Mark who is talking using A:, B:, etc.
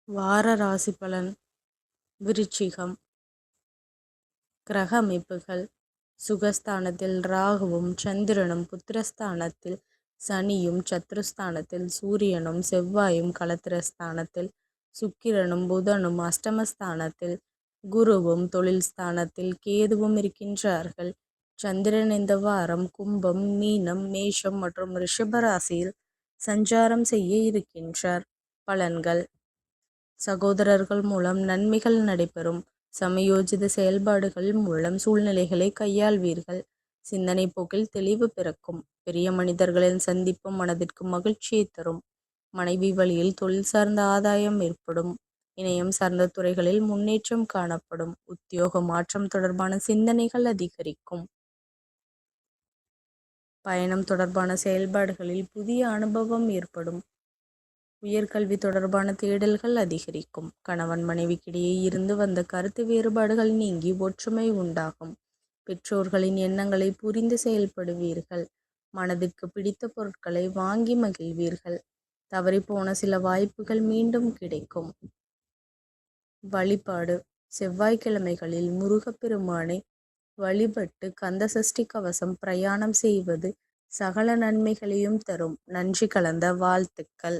A: வார ராசி பலன். விருச்சிகம். கிரக அமைப்புகள். சுகஸ்தானத்தில் ராகுவும் சந்திரனும், புத்திரஸ்தானத்தில் சனியும், சத்ருஸ்தானத்தில் சூரியனும் செவ்வாயும், களத்திரஸ்தானத்தில் சுக்கிரனும் புதனும், அஷ்டமஸ்தானத்தில் குருவும், தொழில் ஸ்தானத்தில் கேதுவும் இருக்கின்றார்கள். சந்திரன் இந்த வாரம் கும்பம், மீனம், மேஷம் மற்றும் ரிஷப ராசியில் சஞ்சாரம் செய்ய இருக்கின்றார். பலன்கள். சகோதரர்கள் மூலம் நன்மைகள் நடைபெறும். சமயோஜித செயல்பாடுகள் மூலம் சூழ்நிலைகளை கையாள்வீர்கள். சிந்தனை போக்கில் தெளிவு பிறக்கும். பெரிய மனிதர்களின் சந்திப்பு மனதிற்கு மகிழ்ச்சியை தரும். மனைவி வழியில் தொழில் சார்ந்த ஆதாயம் ஏற்படும். இணையம் சார்ந்த துறைகளில் முன்னேற்றம் காணப்படும். உத்தியோக மாற்றம் தொடர்பான சிந்தனைகள் அதிகரிக்கும். பயணம் தொடர்பான செயல்பாடுகளில் புதிய அனுபவம் ஏற்படும். உயர்கல்வி தொடர்பான தேடல்கள் அதிகரிக்கும். கணவன் மனைவிக்கிடையே இருந்து வந்த கருத்து வேறுபாடுகள் நீங்கி ஒற்றுமை உண்டாகும். பெற்றோர்களின் எண்ணங்களை புரிந்து செயல்படுவீர்கள். மனதிற்கு பிடித்த பொருட்களை வாங்கி மகிழ்வீர்கள். தவறிப்போன சில வாய்ப்புகள் மீண்டும் கிடைக்கும். வழிபாடு. செவ்வாய்க்கிழமைகளில் முருகப்பெருமானை வழிபட்டு கந்தசஷ்டி கவசம் பிரயாணம் செய்வது சகல நன்மைகளையும் தரும். நன்றி கலந்த வாழ்த்துக்கள்.